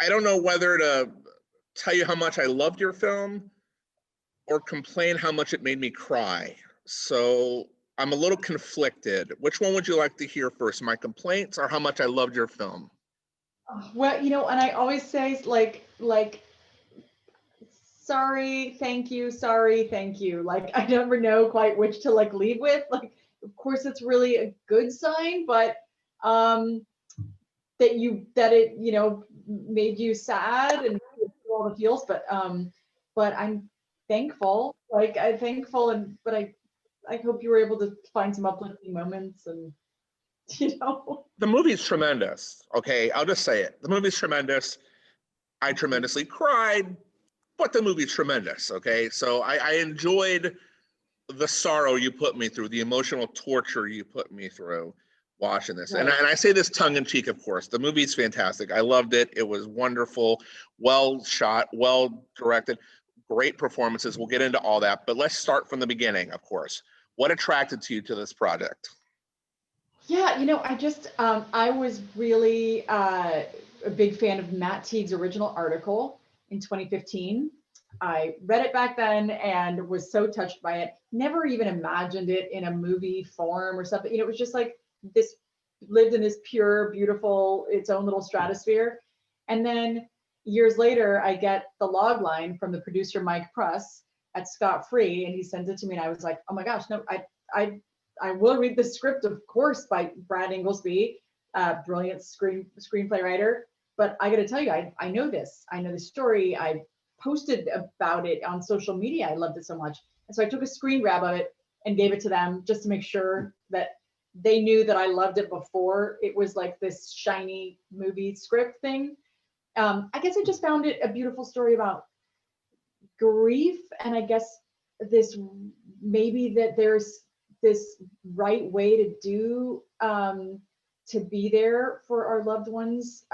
I don't know whether to tell you how much I loved your film or complain how much it made me cry. So I'm a little conflicted. Which one would you like to hear first, my complaints or how much I loved your film? Well, you know, and I always say like, sorry, thank you, sorry, thank you. Like, I never know quite which to like lead with. Like, of course, it's really a good sign, but that it, you know, made you sad and all the feels. But I'm thankful. Like, I'm thankful, and but I hope you were able to find some uplifting moments, and you know. The movie's tremendous. Okay, I'll just say it. The movie's tremendous. I tremendously cried, but the movie's tremendous. Okay, so I enjoyed the sorrow you put me through, the emotional torture you put me through watching this. Right. And I say this tongue in cheek, of course. The movie's fantastic. I loved it. It was wonderful, well shot, well directed, great performances. We'll get into all that, but let's start from the beginning, of course. What attracted you to this project? Yeah, you know, I was really a big fan of Matt Teague's original article in 2015. I read it back then and was so touched by it. Never even imagined it in a movie form or something. You know, it was just like this lived in this pure, beautiful, its own little stratosphere. And then years later, I get the log line from the producer, Mike Pruss at Scott Free, and he sends it to me. And I was like, oh my gosh, no, I will read the script, of course, by Brad Inglesby, brilliant screenplay writer. But I got to tell you, I know this. I know the story. I posted about it on social media. I loved it so much. And so I took a screen grab of it and gave it to them just to make sure that they knew that I loved it before it was like this shiny movie script thing. I guess I just found it a beautiful story about grief. And I guess this maybe that there's this right way to do to be there for our loved ones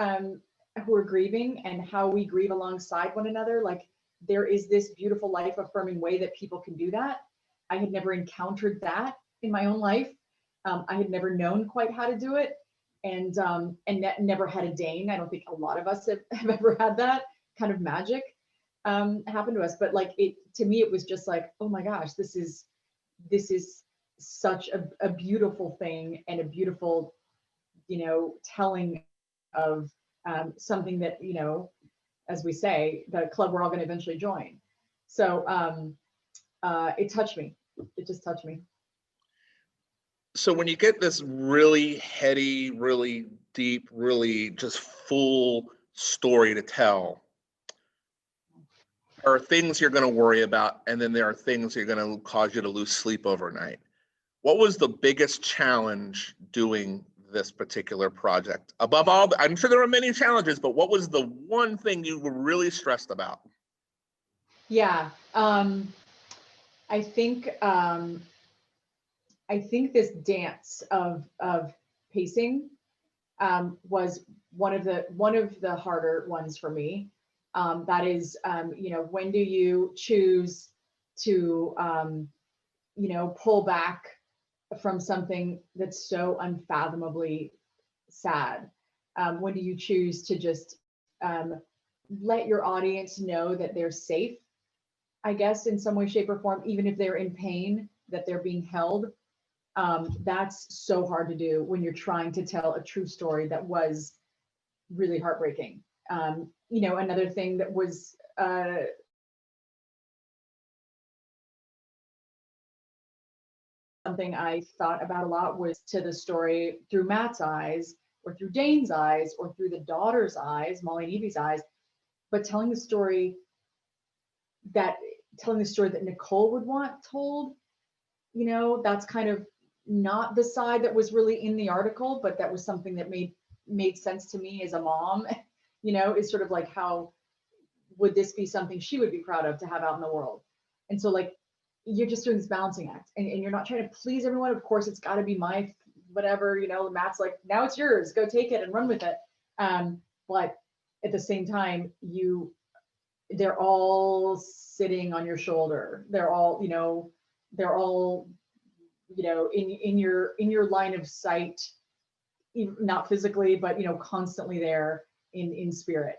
who are grieving, and how we grieve alongside one another. Like, there is this beautiful life affirming way that people can do that. I had never encountered that in my own life. I had never known quite how to do it, and never had a Dane. I don't think a lot of us have ever had that kind of magic happen to us. But like, it, to me, it was just like, oh my gosh, this is such a beautiful thing, and a beautiful, you know, telling of something that, you know, as we say, the club we're all going to eventually join. So it touched me. It just touched me. So when you get this really heady, really deep, really just full story to tell, there are things you're going to worry about, and then there are things that are going to cause you to lose sleep overnight. What was the biggest challenge doing this particular project? Above all, I'm sure there were many challenges, but what was the one thing you were really stressed about? Yeah, I think this dance of pacing was one of the harder ones for me. That is, you know, when do you choose to, you know, pull back from something that's so unfathomably sad? When do you choose to just let your audience know that they're safe, I guess, in some way, shape, or form, even if they're in pain, that they're being held? That's so hard to do when you're trying to tell a true story that was really heartbreaking. You know, another thing that was something I thought about a lot was to the story through Matt's eyes, or through Dane's eyes, or through the daughter's eyes, Molly Leavey's eyes, but telling the story that Nicole would want told. You know, that's kind of not the side that was really in the article, but that was something that made sense to me as a mom. You know, is sort of like, how would this be something she would be proud of to have out in the world? And so, like, you're just doing this balancing act, and you're not trying to please everyone. Of course, it's got to be my whatever, you know. Matt's like, now it's yours, go take it and run with it. But at the same time, they're all sitting on your shoulder. They're all, you know, in your line of sight, not physically, but, you know, constantly there in spirit.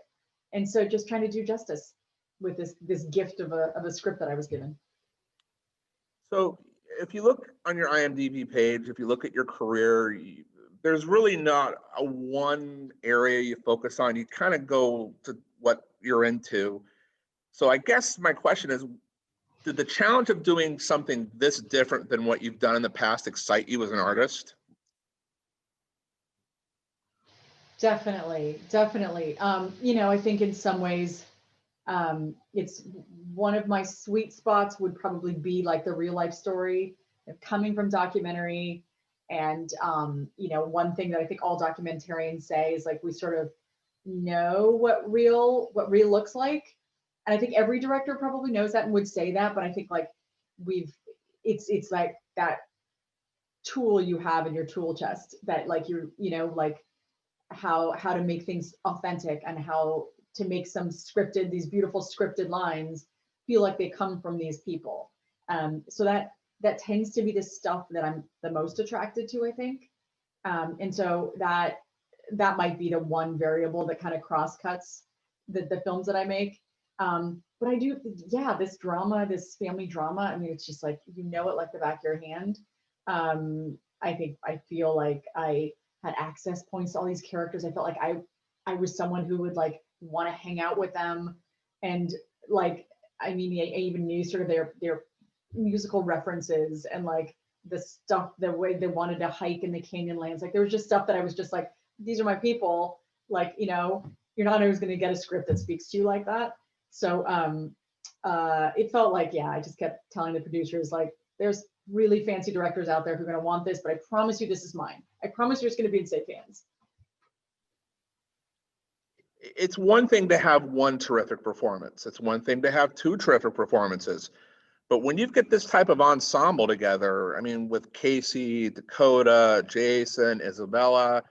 And so just trying to do justice with this gift of a script that I was given. So if you look on your IMDb page, if you look at your career, there's really not a one area you focus on. You kind of go to what you're into. So I guess my question is, did the challenge of doing something this different than what you've done in the past excite you as an artist? Definitely, definitely. You know, I think in some ways, it's one of my sweet spots would probably be like the real life story coming from documentary. And, you know, one thing that I think all documentarians say is like, we sort of know what real looks like. And I think every director probably knows that and would say that, but I think like it's like that tool you have in your tool chest that like you know, like how to make things authentic and how to make these beautiful scripted lines feel like they come from these people. So that tends to be the stuff that I'm the most attracted to, I think. And so that might be the one variable that kind of cross cuts the films that I make. But I do, yeah, this drama, this family drama, I mean, it's just like, you know it like the back of your hand. I feel like I had access points to all these characters. I felt like I was someone who would like want to hang out with them. And like, I mean, I even knew sort of their musical references and like the stuff, the way they wanted to hike in the Canyonlands. Like there was just stuff that I was just like, these are my people. Like, you know, you're not always going to get a script that speaks to you like that. So it felt like, yeah, I just kept telling the producers, like, there's really fancy directors out there who are going to want this, but I promise you this is mine. I promise you're just going to be in safe hands. It's one thing to have one terrific performance. It's one thing to have two terrific performances. But when you get this type of ensemble together, I mean, with Casey, Dakota, Jason, Isabella,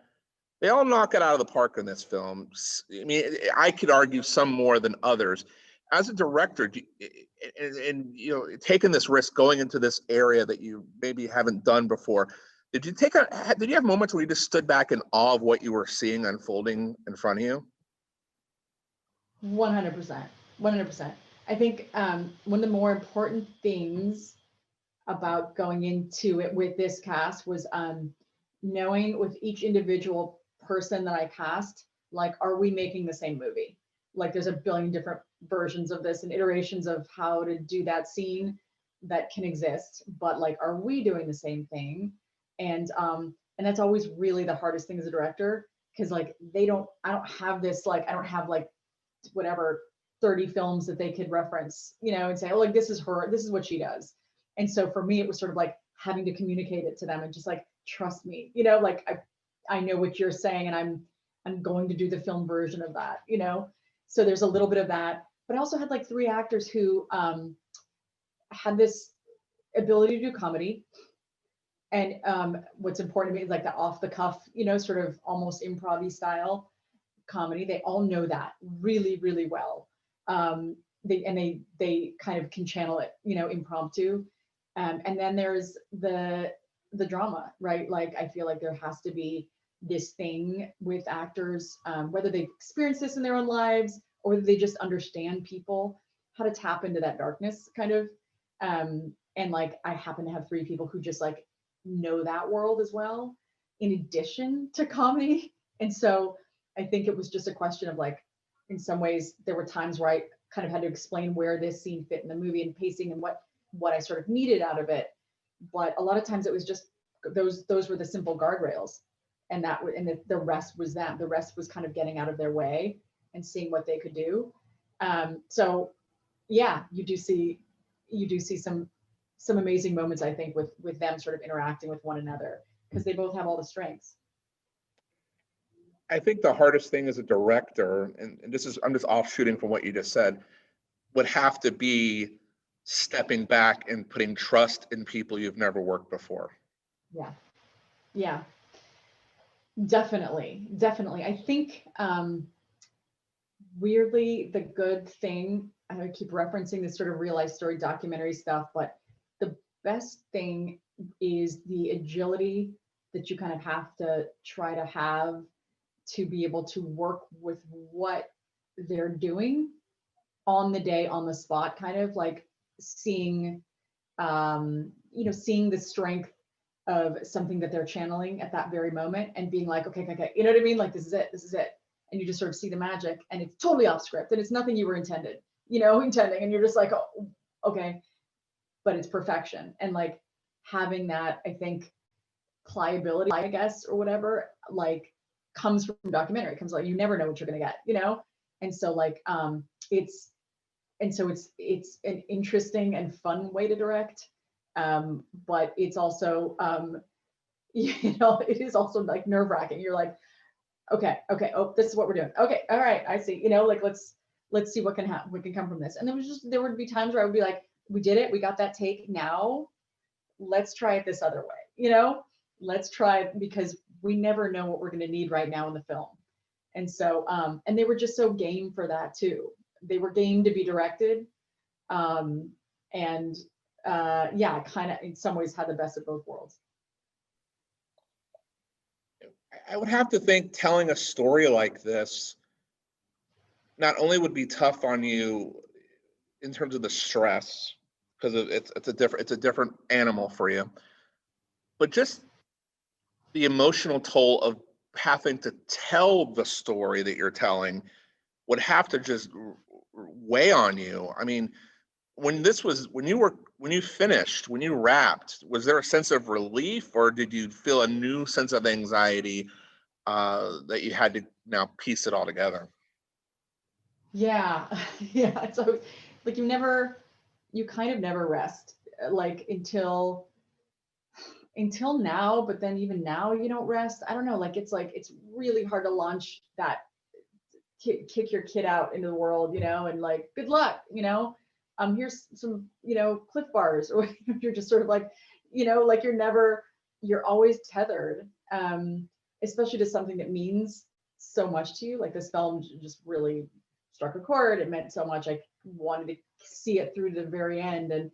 they all knock it out of the park in this film. I mean, I could argue some more than others. As a director, and you know, taking this risk, going into this area that you maybe haven't done before, did you have moments where you just stood back in awe of what you were seeing unfolding in front of you? 100%. 100%. I think one of the more important things about going into it with this cast was knowing with each individual person that I cast, like, are we making the same movie? Like, there's a billion different versions of this and iterations of how to do that scene that can exist, but like, are we doing the same thing? And that's always really the hardest thing as a director, because like I don't have this, like, I don't have like whatever 30 films that they could reference, you know, and say, oh, like, this is her, this is what she does. And so for me, it was sort of like having to communicate it to them and just like, trust me, you know, like I know what you're saying and I'm going to do the film version of that, you know? So there's a little bit of that, but I also had like 3 actors who had this ability to do comedy. And what's important to me is like the off the cuff, you know, sort of almost improv-y style comedy. They all know that really, really well. They kind of can channel it, you know, impromptu. And then there's the drama, right? Like I feel like there has to be this thing with actors, whether they've experienced this in their own lives or whether they just understand people, how to tap into that darkness kind of. And like I happen to have 3 people who just like know that world as well, in addition to comedy. And so I think it was just a question of like, in some ways, there were times where I kind of had to explain where this scene fit in the movie and pacing and what I sort of needed out of it. But a lot of times it was just those were the simple guardrails, and the rest was them. The rest was kind of getting out of their way and seeing what they could do. So yeah, you do see some amazing moments, I think, with them sort of interacting with one another because they both have all the strengths. I think the hardest thing as a director, and I'm just offshooting from what you just said, would have to be stepping back and putting trust in people you've never worked before. Yeah. Yeah. Definitely. Definitely. I think weirdly, the good thing, I keep referencing this sort of real life story documentary stuff, but the best thing is the agility that you kind of have to try to have to be able to work with what they're doing on the day, on the spot, kind of like seeing, seeing the strength of something that they're channeling at that very moment and being like, okay, you know what I mean? Like, this is it. And you just sort of see the magic, and it's totally off script, and it's nothing you were intending, and you're just like, oh, okay, but it's perfection. And like having that, I think, pliability, I guess, or whatever, like comes from documentary. It comes like, you never know what you're gonna get, And so like, it's an interesting and fun way to direct. But it's also, it is also like nerve wracking. You're like, okay, oh, this is what we're doing. Okay, all right, I see. Like let's see what can happen, what can come from this. And there would be times where I would be like, we did it, we got that take. Now, let's try it this other way. Let's try it, because we never know what we're going to need right now in the film. And so, and they were just so game for that too. They were game to be directed, and kind of in some ways had the best of both worlds. I would have to think telling a story like this not only would be tough on you in terms of the stress, because it's a different animal for you, but just the emotional toll of having to tell the story that you're telling would have to just weigh on you. I mean, when you finished, when you wrapped, was there a sense of relief, or did you feel a new sense of anxiety that you had to now piece it all together? Yeah, yeah. So like you kind of never rest, like until now, but then even now you don't rest. I don't know, like it's really hard to launch that, kick your kid out into the world, and like, good luck, here's some, Cliff Bars, or you're just sort of like, like you're always tethered, especially to something that means so much to you. Like this film just really struck a chord. It meant so much. I wanted to see it through to the very end. And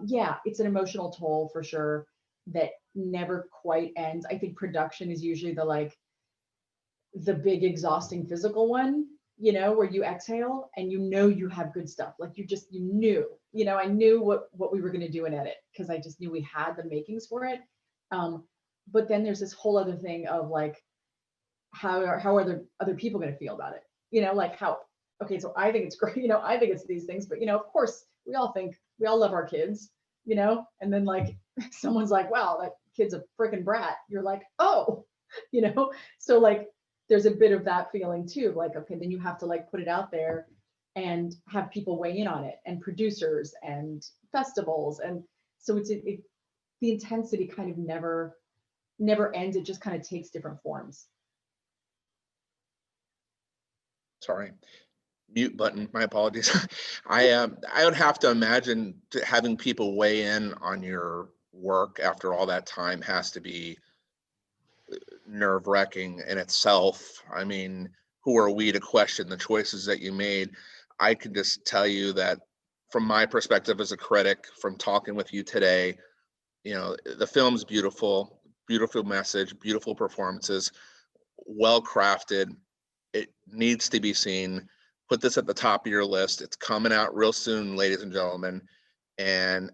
yeah, it's an emotional toll for sure that never quite ends. I think production is usually the big exhausting physical one, where you exhale and you have good stuff. Like you knew, I knew what we were going to do in edit, because I just knew we had the makings for it. But then there's this whole other thing of like, how are other people going to feel about it? Like okay, so I think it's great, I think it's these things, but of course we all love our kids, and then like someone's like, wow, that kid's a freaking brat. You're like, oh, so like, there's a bit of that feeling too, like, okay, then you have to like put it out there and have people weigh in on it, and producers and festivals. And so the intensity kind of never ends. It just kind of takes different forms. Sorry, mute button, my apologies. I would have to imagine having people weigh in on your work after all that time has to be nerve-wracking in itself. I mean, who are we to question the choices that you made? I can just tell you that from my perspective as a critic, from talking with you today, the film's beautiful message, beautiful performances, well crafted. It needs to be seen. Put this at the top of your list. It's coming out real soon, ladies and gentlemen. And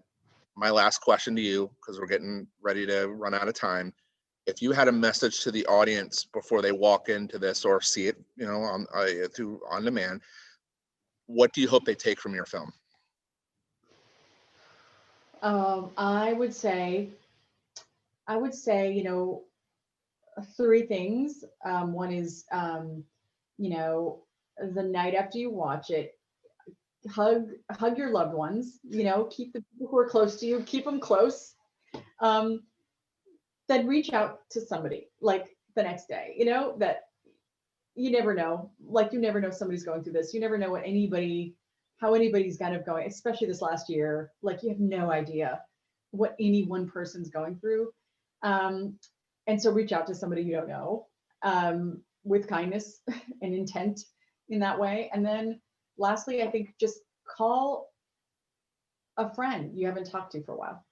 my last question to you, because we're getting ready to run out of time, if you had a message to the audience before they walk into this or see it, on demand, what do you hope they take from your film? I would say, three things. One is, the night after you watch it, hug your loved ones, keep the people who are close to you, keep them close. Then reach out to somebody like the next day, that you never know, like you never know somebody's going through this. You never know how anybody's kind of going, especially this last year. Like you have no idea what any one person's going through. And so reach out to somebody you don't know, with kindness and intent in that way. And then lastly, I think just call a friend you haven't talked to for a while.